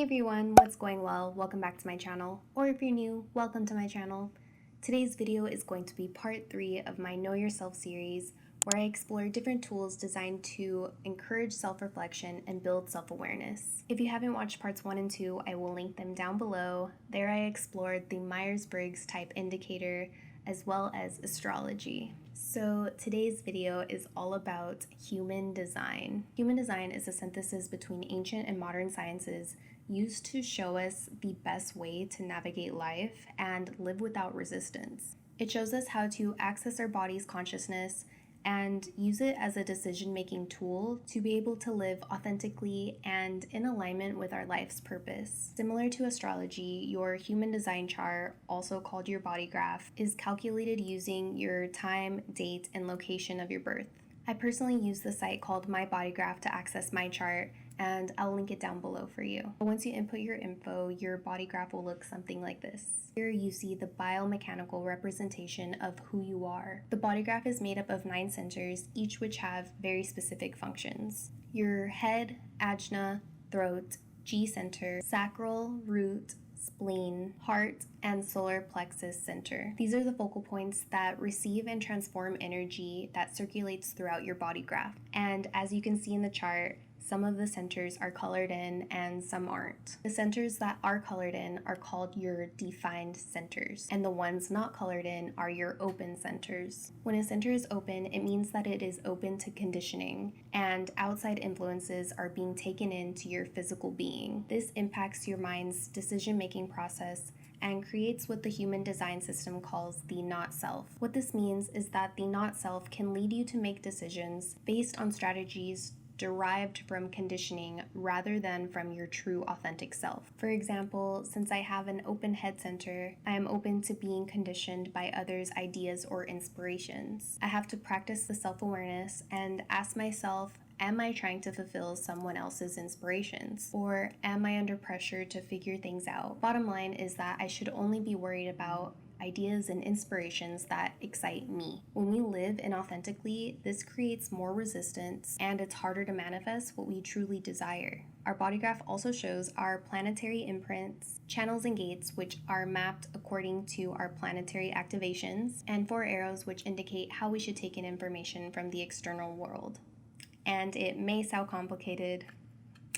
everyone, what's going well? Welcome back to my channel, or if you're new, welcome to my channel. Today's video is going to be part 3 of my Know Yourself series, where I explore different tools designed to encourage self-reflection and build self-awareness. If you haven't watched parts 1 and 2, I will link them down below. There I explored the Myers-Briggs type indicator as well as astrology. So today's video is all about human design. Human design is a synthesis between ancient and modern sciences used to show us the best way to navigate life and live without resistance. It shows us how to access our body's consciousness and use it as a decision-making tool to be able to live authentically and in alignment with our life's purpose. Similar to astrology, your human design chart, also called your body graph, is calculated using your time, date, and location of your birth. I personally use the site called Mybodygraph to access my chart, and I'll link it down below for you. Once you input your info, your body graph will look something like this. Here you see the biomechanical representation of who you are. The body graph is made up of 9 centers, each which have very specific functions. Your head, ajna, throat, G center, sacral, root, spleen, heart, and solar plexus center. These are the focal points that receive and transform energy that circulates throughout your body graph. And as you can see in the chart, some of the centers are colored in and some aren't. The centers that are colored in are called your defined centers, and the ones not colored in are your open centers. When a center is open, it means that it is open to conditioning, and outside influences are being taken into your physical being. This impacts your mind's decision-making process and creates what the human design system calls the not self. What this means is that the not self can lead you to make decisions based on strategies derived from conditioning rather than from your true authentic self. For example, since I have an open head center, I am open to being conditioned by others' ideas or inspirations. I have to practice the self-awareness and ask myself, am I trying to fulfill someone else's inspirations? Or am I under pressure to figure things out? Bottom line is that I should only be worried about ideas and inspirations that excite me. When we live inauthentically, this creates more resistance and it's harder to manifest what we truly desire. Our body graph also shows our planetary imprints, channels and gates, which are mapped according to our planetary activations, and 4 arrows, which indicate how we should take in information from the external world. And it may sound complicated,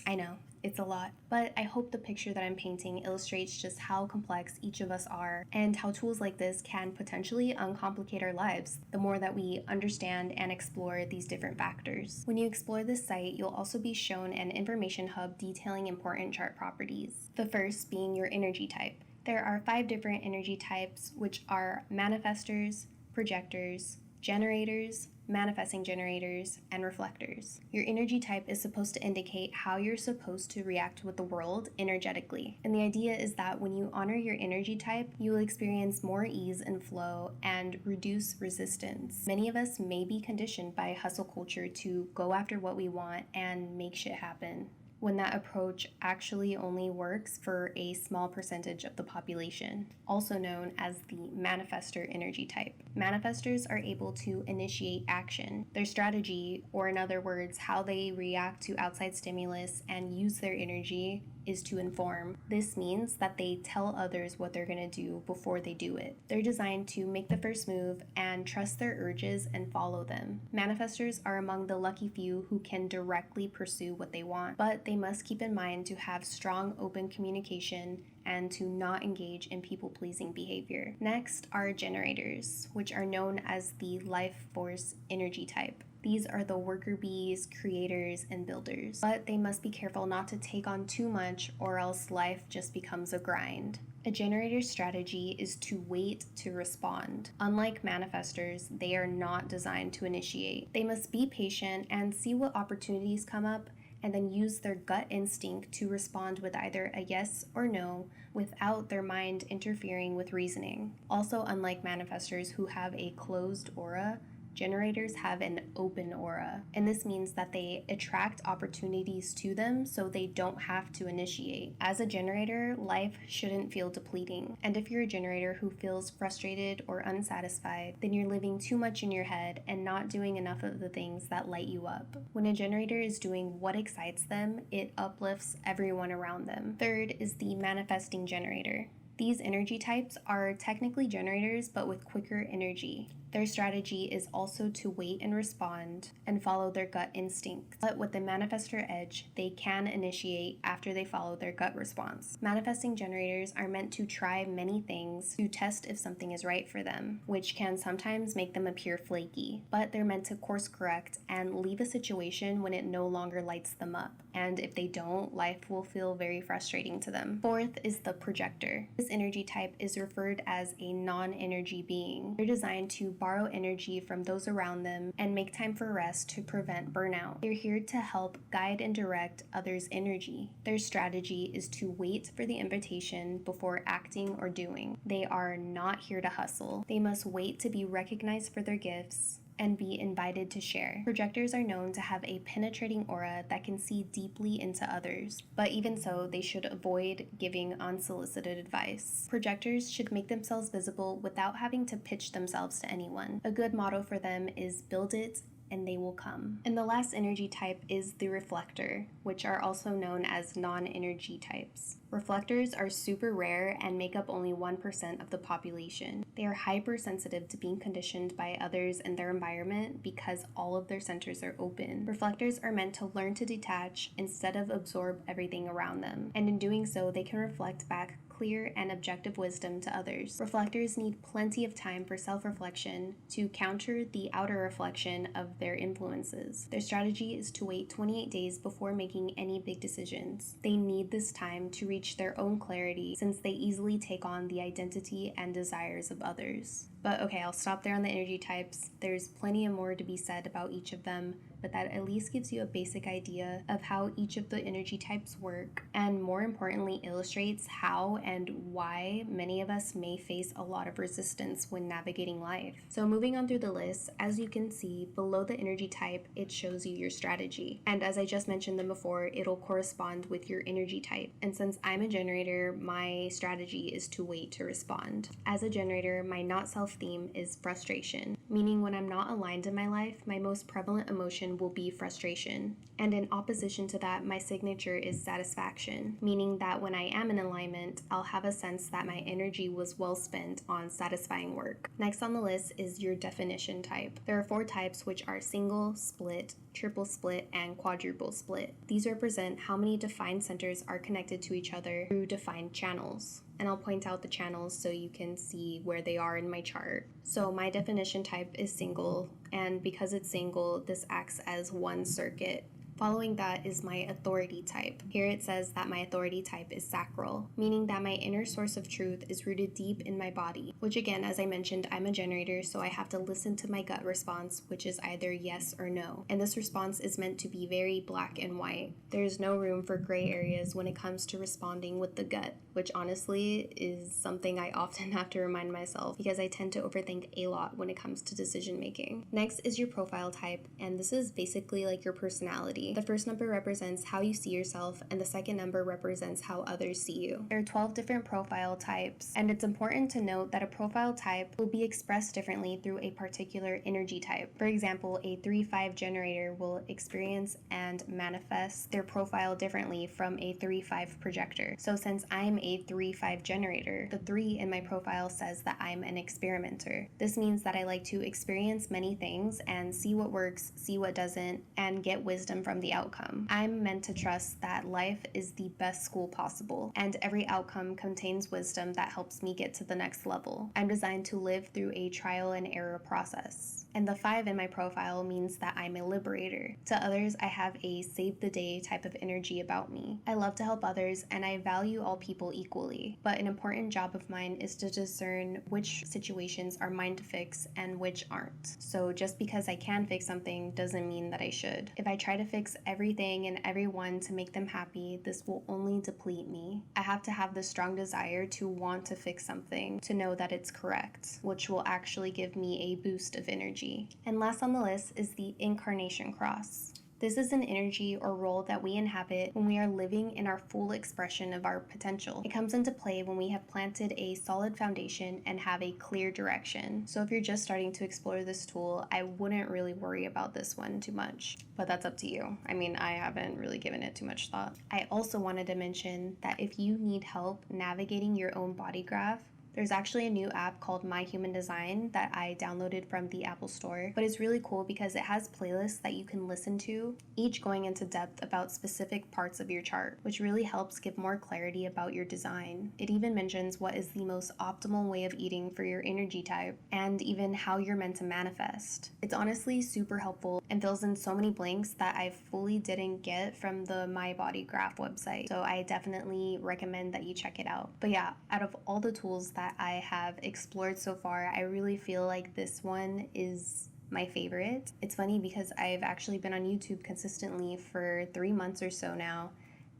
I know. It's a lot, but I hope the picture that I'm painting illustrates just how complex each of us are and how tools like this can potentially uncomplicate our lives the more that we understand and explore these different factors. When you explore this site, you'll also be shown an information hub detailing important chart properties, the first being your energy type. There are 5 different energy types, which are manifestors, projectors, generators, manifesting generators, and reflectors. Your energy type is supposed to indicate how you're supposed to react with the world energetically. And the idea is that when you honor your energy type, you will experience more ease and flow and reduce resistance. Many of us may be conditioned by hustle culture to go after what we want and make shit happen, when that approach actually only works for a small percentage of the population, also known as the manifestor energy type. Manifestors are able to initiate action. Their strategy, or in other words, how they react to outside stimulus and use their energy, is to inform. This means that they tell others what they're going to do before they do it. They're designed to make the first move and trust their urges and follow them. Manifestors are among the lucky few who can directly pursue what they want, but they must keep in mind to have strong open communication and to not engage in people-pleasing behavior. Next are generators, which are known as the life force energy type. These are the worker bees, creators, and builders, but they must be careful not to take on too much or else life just becomes a grind. A generator's strategy is to wait to respond. Unlike manifestors, they are not designed to initiate. They must be patient and see what opportunities come up and then use their gut instinct to respond with either a yes or no without their mind interfering with reasoning. Also, unlike manifestors who have a closed aura, generators have an open aura, and this means that they attract opportunities to them so they don't have to initiate. As a generator, life shouldn't feel depleting, and if you're a generator who feels frustrated or unsatisfied, then you're living too much in your head and not doing enough of the things that light you up. When a generator is doing what excites them, it uplifts everyone around them. Third is the manifesting generator. These energy types are technically generators, but with quicker energy. Their strategy is also to wait and respond and follow their gut instinct. But with the manifestor edge, they can initiate after they follow their gut response. Manifesting generators are meant to try many things to test if something is right for them, which can sometimes make them appear flaky. But they're meant to course correct and leave a situation when it no longer lights them up. And if they don't, life will feel very frustrating to them. Fourth is the projector. This energy type is referred as a non-energy being. They're designed to borrow energy from those around them and make time for rest to prevent burnout. They're here to help guide and direct others' energy. Their strategy is to wait for the invitation before acting or doing. They are not here to hustle. They must wait to be recognized for their gifts and be invited to share. Projectors are known to have a penetrating aura that can see deeply into others, but even so, they should avoid giving unsolicited advice. Projectors should make themselves visible without having to pitch themselves to anyone. A good motto for them is build it and they will come. And the last energy type is the reflector, which are also known as non-energy types. Reflectors are super rare and make up only 1% of the population. They are hypersensitive to being conditioned by others and their environment because all of their centers are open. Reflectors are meant to learn to detach instead of absorb everything around them, and in doing so, they can reflect back clear and objective wisdom to others. Reflectors need plenty of time for self-reflection to counter the outer reflection of their influences. Their strategy is to wait 28 days before making any big decisions. They need this time to reach their own clarity since they easily take on the identity and desires of others. But okay, I'll stop there on the energy types. There's plenty more to be said about each of them, but that at least gives you a basic idea of how each of the energy types work, and more importantly illustrates how and why many of us may face a lot of resistance when navigating life. So moving on through the list, as you can see below the energy type, it shows you your strategy. And as I just mentioned them before, it'll correspond with your energy type. And since I'm a generator, my strategy is to wait to respond. As a generator, my not self theme is frustration, meaning when I'm not aligned in my life, my most prevalent emotion will be frustration. And in opposition to that, my signature is satisfaction, meaning that when I am in alignment, I'll have a sense that my energy was well spent on satisfying work. Next on the list is your definition type. There are 4 types, which are single, split, triple split, and quadruple split. These represent how many defined centers are connected to each other through defined channels. And I'll point out the channels so you can see where they are in my chart. So my definition type is single, and because it's single, this acts as one circuit. Following that is my authority type. Here it says that my authority type is sacral, meaning that my inner source of truth is rooted deep in my body, which again, as I mentioned, I'm a generator, so I have to listen to my gut response, which is either yes or no. And this response is meant to be very black and white. There's no room for gray areas when it comes to responding with the gut, which honestly is something I often have to remind myself because I tend to overthink a lot when it comes to decision making. Next is your profile type, and this is basically like your personality. The first number represents how you see yourself, and the second number represents how others see you. There are 12 different profile types, and it's important to note that a profile type will be expressed differently through a particular energy type. For example, a 3-5 generator will experience and manifest their profile differently from a 3-5 projector. So since I'm a 3-5 generator, the 3 in my profile says that I'm an experimenter. This means that I like to experience many things and see what works, see what doesn't, and get wisdom from the outcome. I'm meant to trust that life is the best school possible, and every outcome contains wisdom that helps me get to the next level. I'm designed to live through a trial and error process. And the 5 in my profile means that I'm a liberator. To others, I have a save the day type of energy about me. I love to help others, and I value all people equally. But an important job of mine is to discern which situations are mine to fix and which aren't. So just because I can fix something doesn't mean that I should. If I try to fix fix everything and everyone to make them happy, this will only deplete me. I have to have the strong desire to want to fix something, to know that it's correct, which will actually give me a boost of energy. And last on the list is the Incarnation Cross. This is an energy or role that we inhabit when we are living in our full expression of our potential. It comes into play when we have planted a solid foundation and have a clear direction. So if you're just starting to explore this tool, I wouldn't really worry about this one too much, but that's up to you. I mean, I haven't really given it too much thought. I also wanted to mention that if you need help navigating your own body graph, there's actually a new app called My Human Design that I downloaded from the Apple Store, but it's really cool because it has playlists that you can listen to, each going into depth about specific parts of your chart, which really helps give more clarity about your design. It even mentions what is the most optimal way of eating for your energy type, and even how you're meant to manifest. It's honestly super helpful and fills in so many blanks that I fully didn't get from the Mybodygraph website, so I definitely recommend that you check it out. But yeah, out of all the tools that I have explored so far, I really feel like this one is my favorite. It's funny because I've actually been on YouTube consistently for 3 months or so now,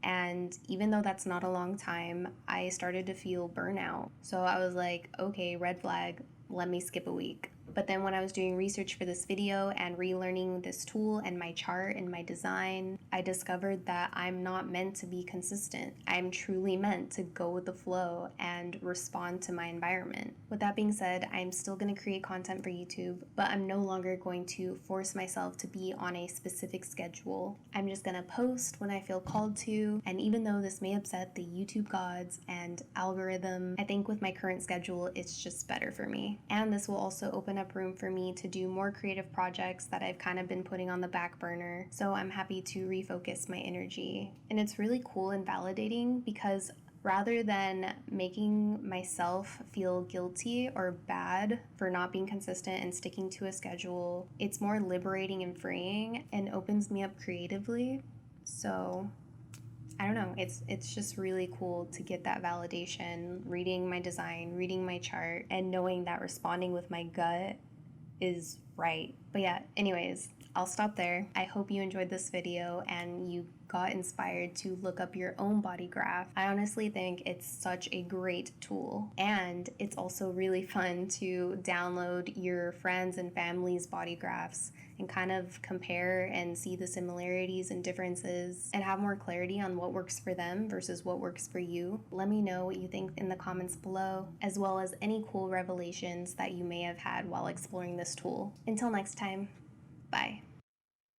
and even though that's not a long time, I started to feel burnout. So I was like, okay, red flag, let me skip a week. But then when I was doing research for this video and relearning this tool and my chart and my design, I discovered that I'm not meant to be consistent. I'm truly meant to go with the flow and respond to my environment. With that being said, I'm still going to create content for YouTube, but I'm no longer going to force myself to be on a specific schedule. I'm just going to post when I feel called to, and even though this may upset the YouTube gods and algorithm, I think with my current schedule, it's just better for me. And this will also open up room for me to do more creative projects that I've kind of been putting on the back burner, so I'm happy to refocus my energy. And it's really cool and validating because rather than making myself feel guilty or bad for not being consistent and sticking to a schedule, it's more liberating and freeing and opens me up creatively. So I don't know, it's just really cool to get that validation, reading my design, reading my chart, and knowing that responding with my gut is right. But yeah, anyways, I'll stop there. I hope you enjoyed this video and you got inspired to look up your own body graph. I honestly think it's such a great tool, and it's also really fun to download your friends and family's body graphs and kind of compare and see the similarities and differences and have more clarity on what works for them versus what works for you. Let me know what you think in the comments below, as well as any cool revelations that you may have had while exploring this tool. Until next time, bye.